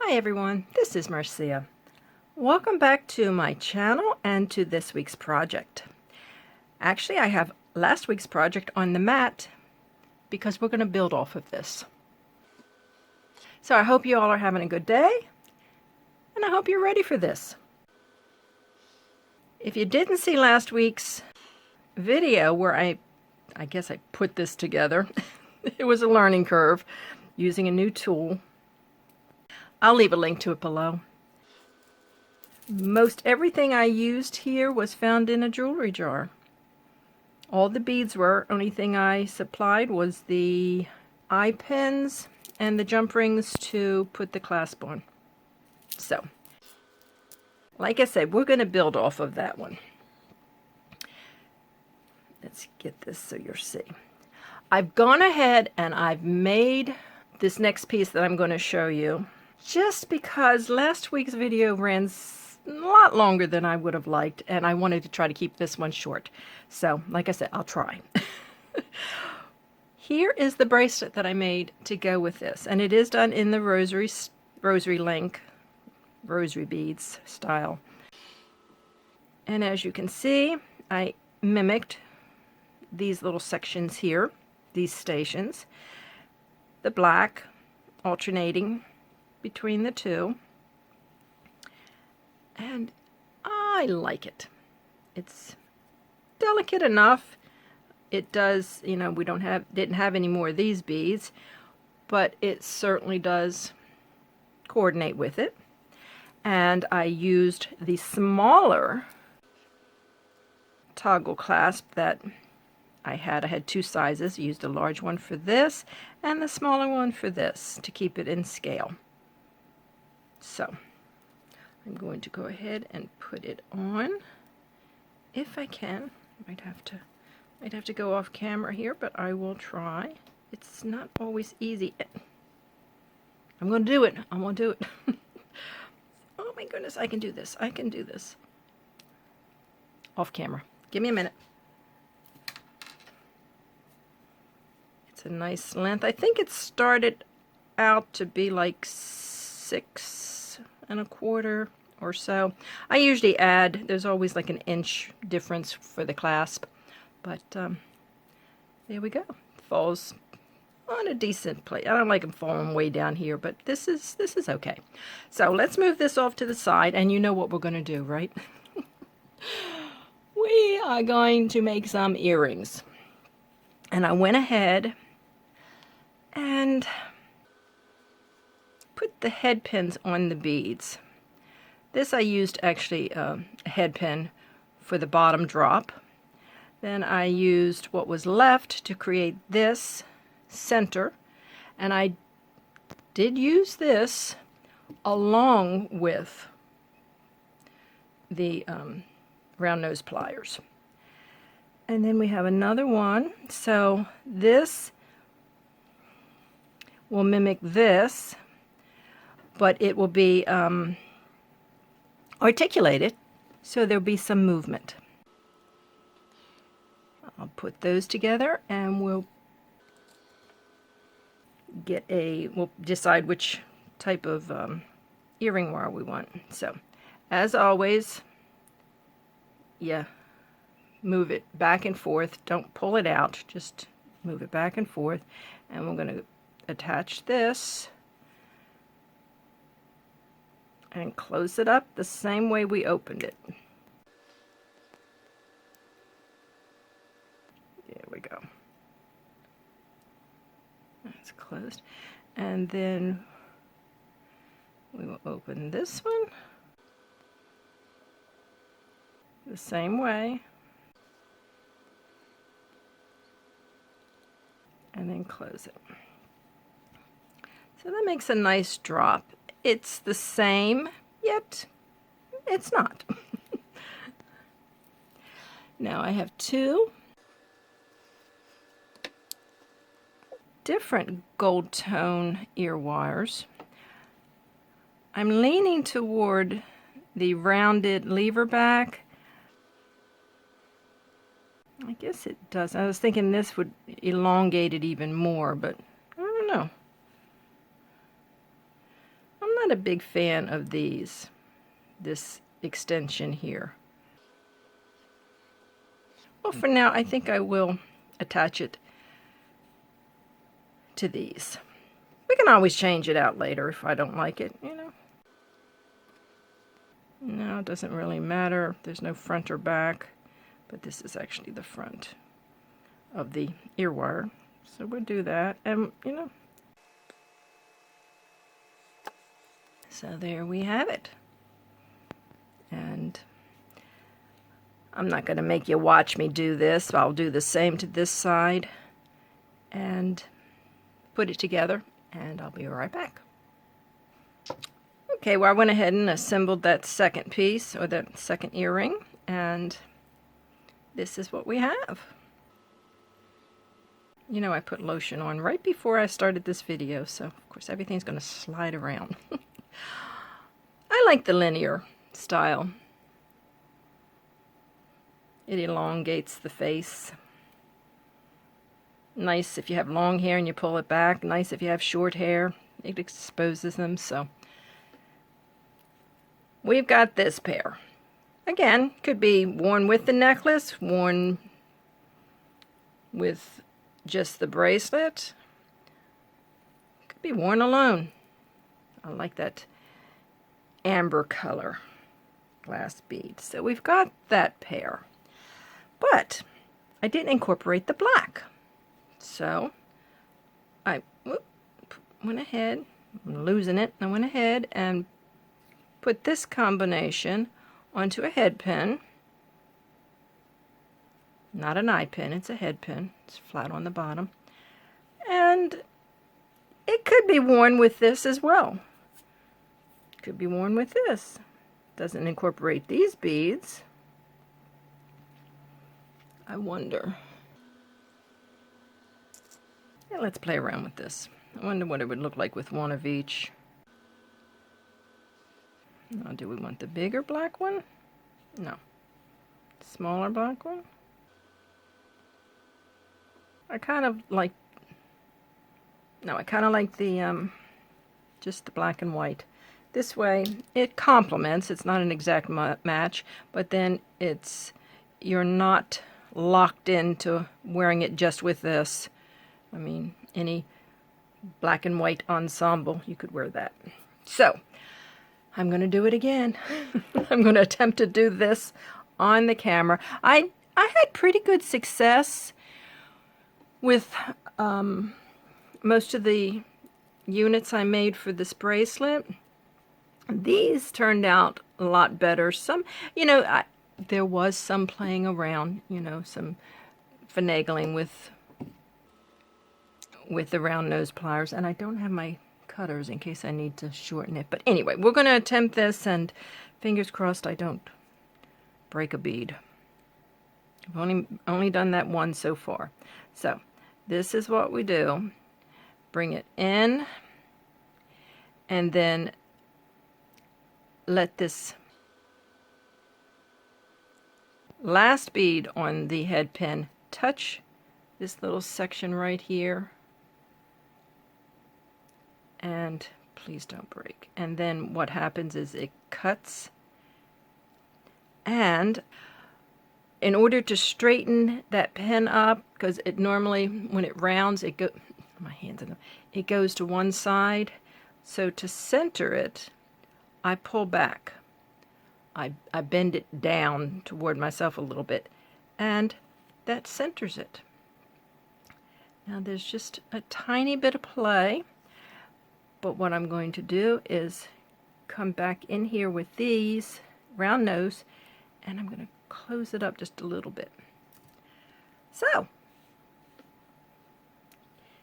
Hi everyone, this is Marcia. Welcome back to my channel and to this week's project. Actually, I have last week's project on the mat because we're going to build off of this. So I hope you all are having a good day and I hope you're ready for this. If you didn't see last week's video where I guess I put this together, it was a learning curve using a new tool. I'll leave a link to it below. Most everything I used here was found in a jewelry jar. All the beads were. Only thing I supplied was the eye pins and the jump rings to put the clasp on. So, like I said, we're going to build off of that one. Let's get this so you'll see. I've gone ahead and I've made this next piece that I'm going to show you just because last week's video ran a lot longer than I would have liked, and I wanted to try to keep this one short. So, like I said, I'll try. Here is the bracelet that I made to go with this, and it is done in the rosary link, rosary beads style. And as you can see, I mimicked these little sections here, these stations, the black alternating between the two, and I like it. It's delicate enough. It does, you know, we didn't have any more of these beads, but it certainly does coordinate with it. And I used the smaller toggle clasp that I had two sizes. I used a large one for this and the smaller one for this to keep it in scale. So I'm going to go ahead and put it on if I can. Might have to go off camera here, but I will try. It's not always easy. I'm going to do it. I'm going to do it. Oh my goodness, I can do this. I can do this. Off camera. Give me a minute. It's a nice length. I think it started out to be like 6¼ or so. I usually add, there's always like an inch difference for the clasp, but there we go. Falls on a decent place. I don't like them falling way down here, but this is okay. So let's move this off to the side, and you know what we're going to do, right? We are going to make some earrings. And I went ahead and put the head pins on the beads. This I used actually a head pin for the bottom drop. Then I used what was left to create this center, and I did use this along with the round nose pliers. And then we have another one. So this will mimic this, but it will be articulated, so there'll be some movement. I'll put those together and we'll decide which type of earring wire we want. So, as always, move it back and forth. Don't pull it out, just move it back and forth. And we're going to attach this and close it up the same way we opened it. There we go. That's closed. And then we will open this one the same way. And then close it. So that makes a nice drop. It's the same, yet it's not. Now I have two different gold tone ear wires. I'm leaning toward the rounded lever back. I guess it does. I was thinking this would elongate it even more, but I don't know. I'm not a big fan of this extension here. Well, for now, I think I will attach it to these. We can always change it out later if I don't like it, you know. No, it doesn't really matter. There's no front or back, but this is actually the front of the ear wire. So we'll do that, and you know. So there we have it. And I'm not going to make you watch me do this. I'll do the same to this side and put it together, and I'll be right back. Okay, well, I went ahead and assembled that second piece, or that second earring, and this is what we have. You know, I put lotion on right before I started this video, so of course everything's going to slide around. I like the linear style. It elongates the face. Nice if you have long hair and you pull it back. Nice if you have short hair. It exposes them. So we've got this pair. Again, could be worn with the necklace, worn with just the bracelet. Could be worn alone. I like that amber color glass bead. So we've got that pair. But I didn't incorporate the black. So I went ahead, I'm losing it, I went ahead and put this combination onto a head pin. Not an eye pin, it's a head pin. It's flat on the bottom. And it could be worn with this as well. Could be worn with this. Doesn't incorporate these beads. I wonder. Yeah, let's play around with this. I wonder what it would look like with one of each. Now, do we want the bigger black one? No. Smaller black one? I kind of like the just the black and white. This way it complements. It's not an exact match, but then you're not locked into wearing it just with this. I mean, any black and white ensemble, you could wear that. So I'm going to do it again. I'm going to attempt to do this on the camera. I had pretty good success with most of the units I made for this bracelet. These turned out a lot better. Some, you know, there was some playing around, you know, some finagling with the round nose pliers, and I don't have my cutters in case I need to shorten it. But anyway, we're going to attempt this, and fingers crossed I don't break a bead. I've only done that one so far. So this is what we do. Bring it in, and then let this last bead on the head pin touch this little section right here, and please don't break. And then what happens is it cuts, and in order to straighten that pin up, because it normally, when it rounds, it goes to one side. So to center it, I pull back. I bend it down toward myself a little bit, and that centers it. Now there's just a tiny bit of play, but what I'm going to do is come back in here with these round nose, and I'm going to close it up just a little bit. So,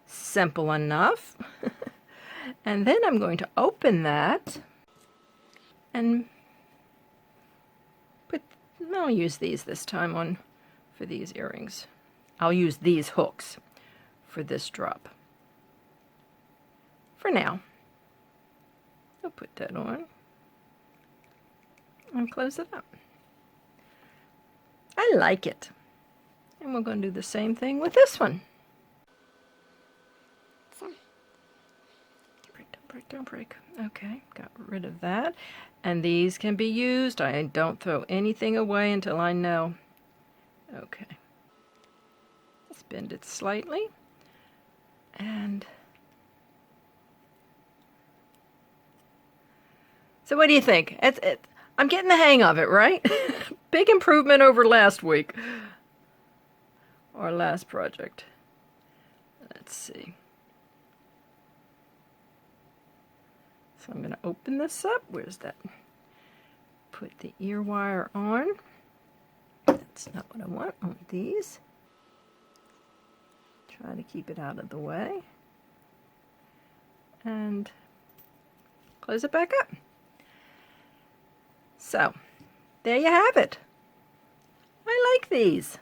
simple enough. And then I'm going to open that and I'll use these this time for these earrings. I'll use these hooks for this drop. For now. I'll put that on and close it up. I like it. And we're going to do the same thing with this one. break, don't break. Okay, got rid of that. And these can be used. I don't throw anything away until I know. Okay. Let's bend it slightly. And so what do you think? I'm getting the hang of it, right? Big improvement over last week. Our last project. Let's see. So I'm going to open this up. Where's that? Put the ear wire on. That's not what I want. I want these. Try to keep it out of the way. And close it back up. So, there you have it. I like these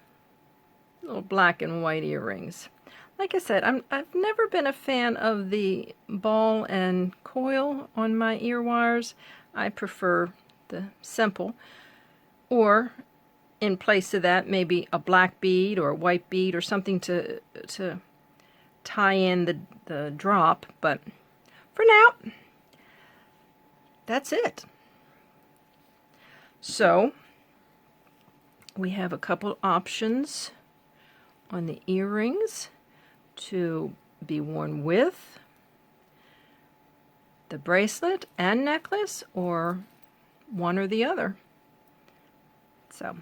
little black and white earrings. Like I said, I've never been a fan of the ball and coil on my ear wires. I prefer the simple, or in place of that, maybe a black bead or a white bead or something to tie in the drop. But for now, that's it. So we have a couple options on the earrings to be worn with the bracelet and necklace, or one or the other. So,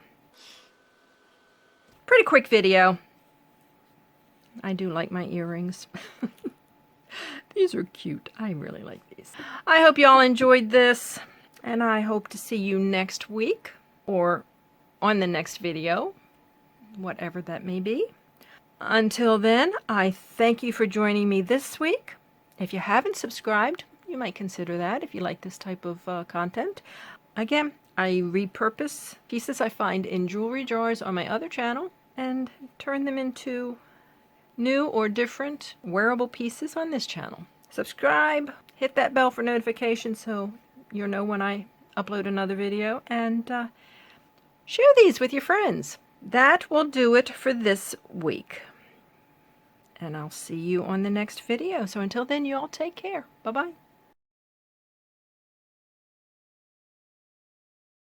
pretty quick video. I do like my earrings. These are cute. I really like these. I hope you all enjoyed this, and I hope to see you next week or on the next video, whatever that may be. Until then, I thank you for joining me this week. If you haven't subscribed, you might consider that if you like this type of content. Again, I repurpose pieces I find in jewelry drawers on my other channel and turn them into new or different wearable pieces on this channel. Subscribe, hit that bell for notifications so you'll know when I upload another video, and share these with your friends. That will do it for this week. And I'll see you on the next video. So until then, you all take care. Bye-bye.